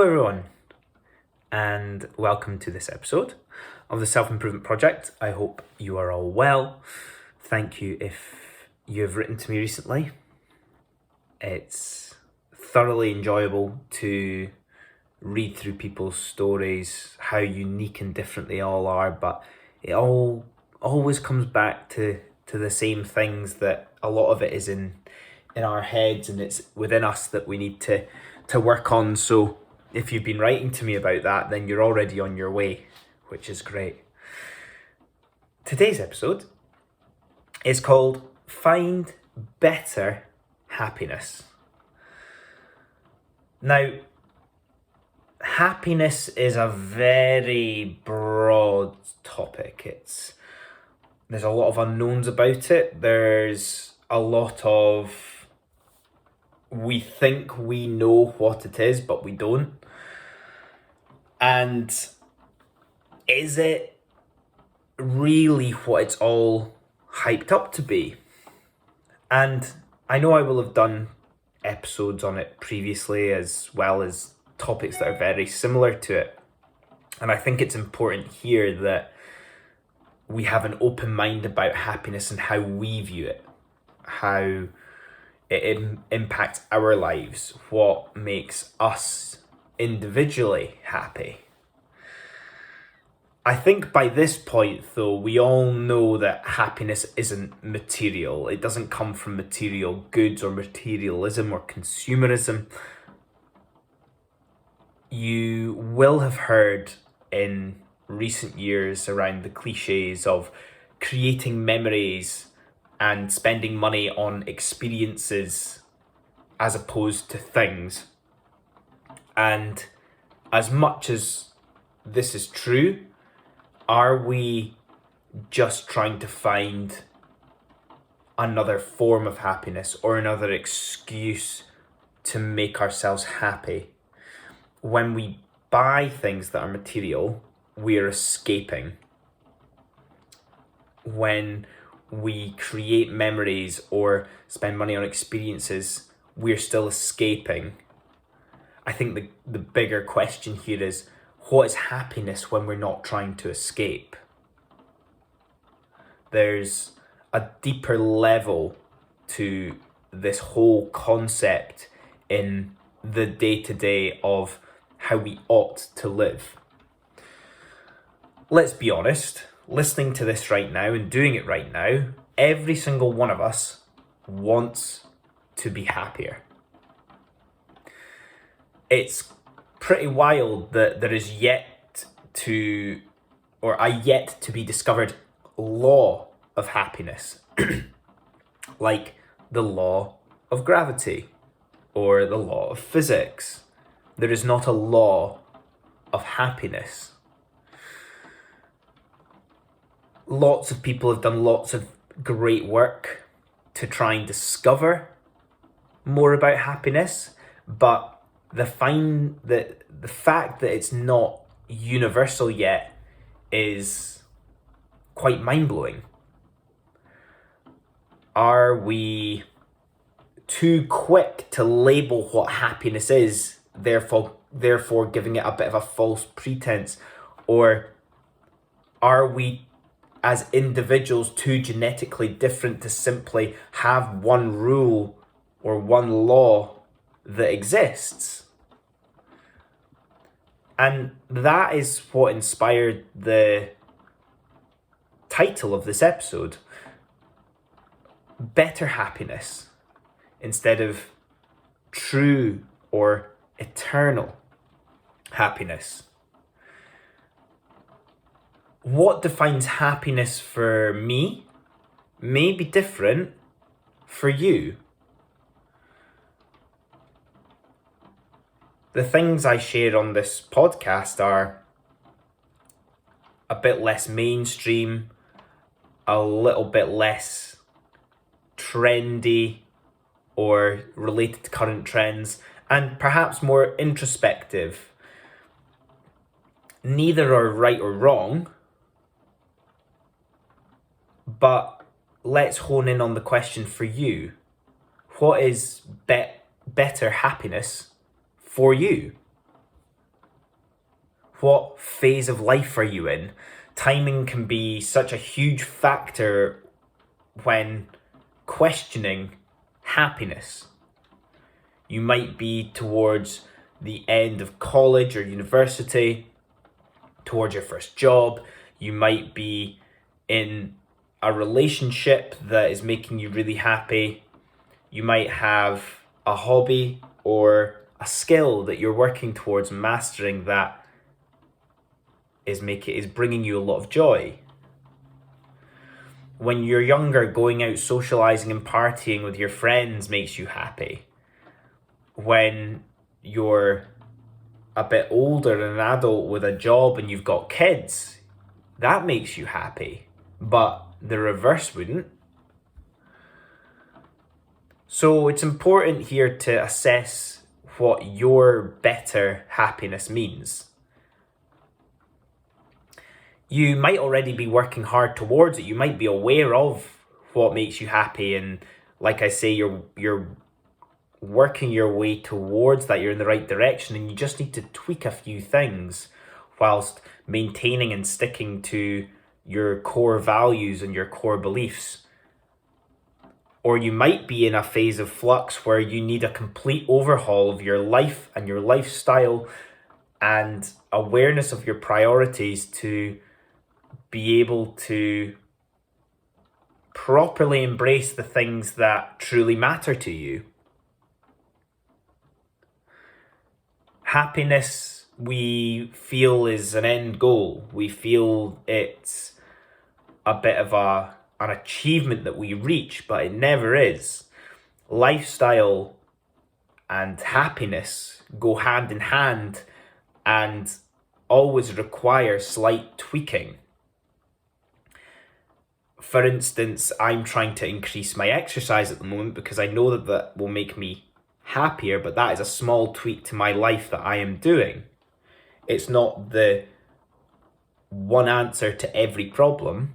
Hello everyone, and welcome to this episode of the Self-Improvement Project. I hope you are all well. Thank you if you have written to me recently. It's thoroughly enjoyable to read through people's stories, how unique and different they all are, but it all always comes back to the same things, that a lot of it is in our heads and it's within us that we need to work on. So if you've been writing to me about that, then you're already on your way, which is great. Today's episode is called Find Better Happiness. Now, happiness is a very broad topic. There's a lot of unknowns about it. There's a lot of, we think we know what it is, but we don't. And is it really what it's all hyped up to be? And I know I will have done episodes on it previously, as well as topics that are very similar to it. And I think it's important here that we have an open mind about happiness and how we view it, how it impacts our lives, what makes us individually happy. I think by this point, though, we all know that happiness isn't material. It doesn't come from material goods or materialism or consumerism. You will have heard in recent years around the cliches of creating memories and spending money on experiences as opposed to things. And as much as this is true, are we just trying to find another form of happiness or another excuse to make ourselves happy? When we buy things that are material, we are escaping. When we create memories or spend money on experiences, we're still escaping. I think the bigger question here is, what is happiness when we're not trying to escape? There's a deeper level to this whole concept in the day-to-day of how we ought to live. Let's be honest, listening to this right now and doing it right now, every single one of us wants to be happier. It's pretty wild that there is a yet to be discovered law of happiness, like the law of gravity or the law of physics. There is not a law of happiness. Lots of people have done lots of great work to try and discover more about happiness, but the fact that it's not universal yet is quite mind-blowing. Are we too quick to label what happiness is, therefore giving it a bit of a false pretense? Or are we as individuals too genetically different to simply have one rule or one law that exists? And that is what inspired the title of this episode, Better Happiness, instead of true or eternal happiness. What defines happiness for me may be different for you. The things I share on this podcast are a bit less mainstream, a little bit less trendy or related to current trends, and perhaps more introspective. Neither are right or wrong, but let's hone in on the question for you. What is better happiness for you? What phase of life are you in? Timing can be such a huge factor when questioning happiness. You might be towards the end of college or university, towards your first job. You might be in a relationship that is making you really happy. You might have a hobby or a skill that you're working towards mastering that is bringing you a lot of joy. When you're younger, going out socializing and partying with your friends makes you happy. When you're a bit older and an adult with a job and you've got kids, that makes you happy. But the reverse wouldn't. So it's important here to assess what your better happiness means. You might already be working hard towards it. You might be aware of what makes you happy, and like I say, you're working your way towards that. You're in the right direction, and you just need to tweak a few things whilst maintaining and sticking to your core values and your core beliefs. Or you might be in a phase of flux where you need a complete overhaul of your life and your lifestyle and awareness of your priorities to be able to properly embrace the things that truly matter to you. Happiness, we feel, is an end goal. We feel it's a bit of an achievement that we reach, but it never is. Lifestyle and happiness go hand in hand and always require slight tweaking. For instance, I'm trying to increase my exercise at the moment because I know that will make me happier, but that is a small tweak to my life that I am doing. It's not the one answer to every problem,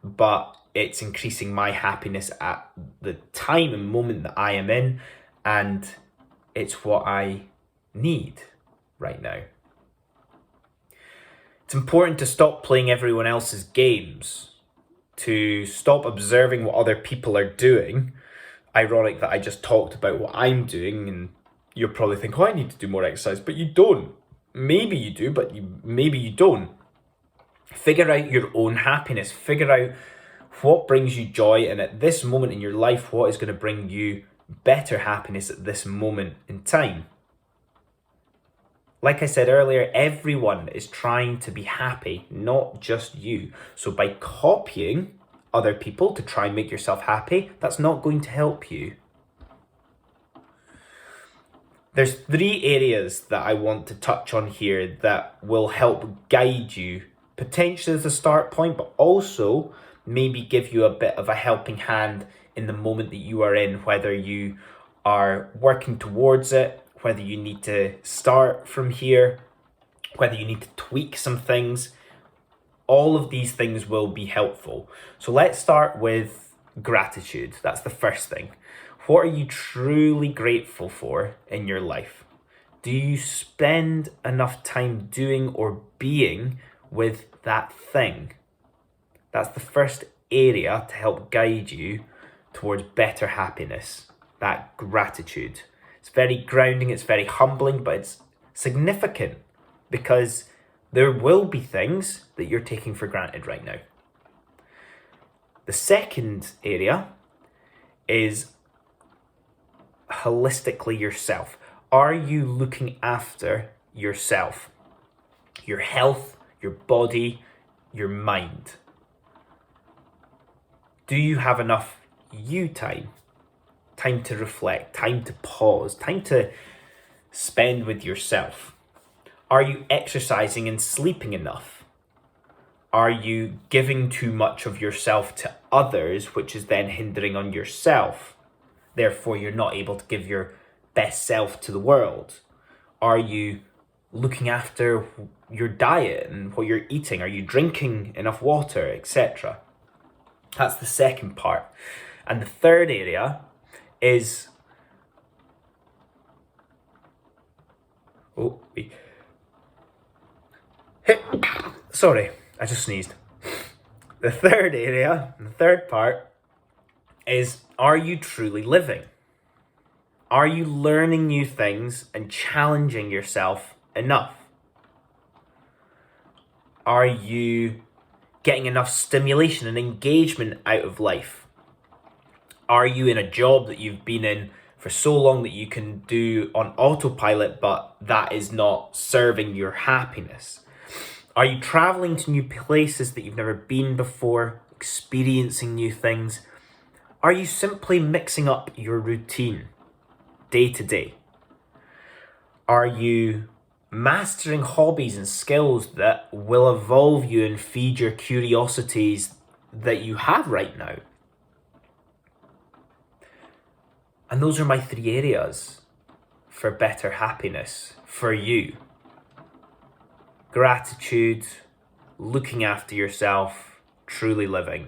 but it's increasing my happiness at the time and moment that I am in, and it's what I need right now. It's important to stop playing everyone else's games, to stop observing what other people are doing. Ironic that I just talked about what I'm doing, and you'll probably think, oh, I need to do more exercise, but you don't. Maybe you do, but maybe you don't. Figure out your own happiness. Figure out what brings you joy, and at this moment in your life, what is going to bring you better happiness at this moment in time. Like I said earlier, everyone is trying to be happy, not just you. So by copying other people to try and make yourself happy, that's not going to help you. There's 3 areas that I want to touch on here that will help guide you, potentially as a start point, but also maybe give you a bit of a helping hand in the moment that you are in, whether you are working towards it, whether you need to start from here, whether you need to tweak some things. All of these things will be helpful. So let's start with gratitude. That's the first thing. What are you truly grateful for in your life? Do you spend enough time doing or being with that thing? That's the first area to help guide you towards better happiness, that gratitude. It's very grounding, it's very humbling, but it's significant because there will be things that you're taking for granted right now. The second area is holistically yourself. Are you looking after yourself? Your health, your body, your mind? Do you have enough you time? Time to reflect, time to pause, time to spend with yourself? Are you exercising and sleeping enough? Are you giving too much of yourself to others, which is then hindering on yourself? Therefore, you're not able to give your best self to the world. Are you looking after your diet and what you're eating? Are you drinking enough water, etc.? That's the second part. And the third area is Sorry, I just sneezed. The third part is, are you truly living? Are you learning new things and challenging yourself enough? Are you getting enough stimulation and engagement out of life? Are you in a job that you've been in for so long that you can do on autopilot, but that is not serving your happiness? Are you traveling to new places that you've never been before, experiencing new things? Are you simply mixing up your routine day to day? Are you mastering hobbies and skills that will evolve you and feed your curiosities that you have right now? And those are my 3 areas for better happiness for you. Gratitude, looking after yourself, truly living.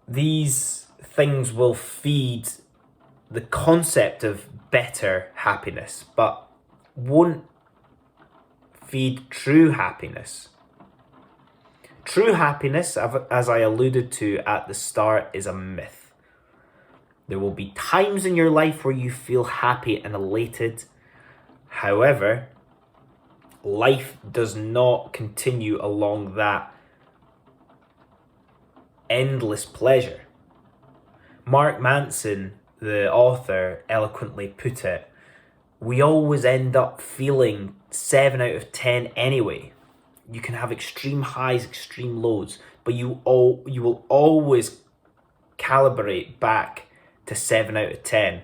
These things will feed the concept of better happiness, but won't feed true happiness. True happiness, as I alluded to at the start, is a myth. There will be times in your life where you feel happy and elated. However, life does not continue along that endless pleasure. Mark Manson, the author, eloquently put it, we always end up feeling 7 out of 10 anyway. You can have extreme highs, extreme lows, but you will always calibrate back to 7 out of 10.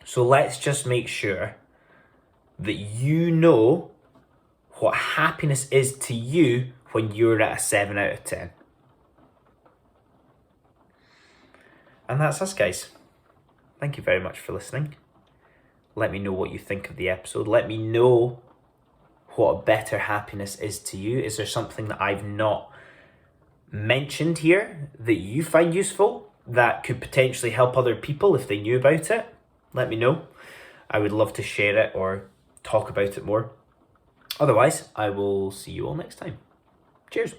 So let's just make sure that you know what happiness is to you when you're at a 7 out of 10. And that's us, guys. Thank you very much for listening. Let me know what you think of the episode. Let me know what a better happiness is to you. Is there something that I've not mentioned here that you find useful that could potentially help other people if they knew about it? Let me know. I would love to share it or talk about it more. Otherwise, I will see you all next time. Cheers.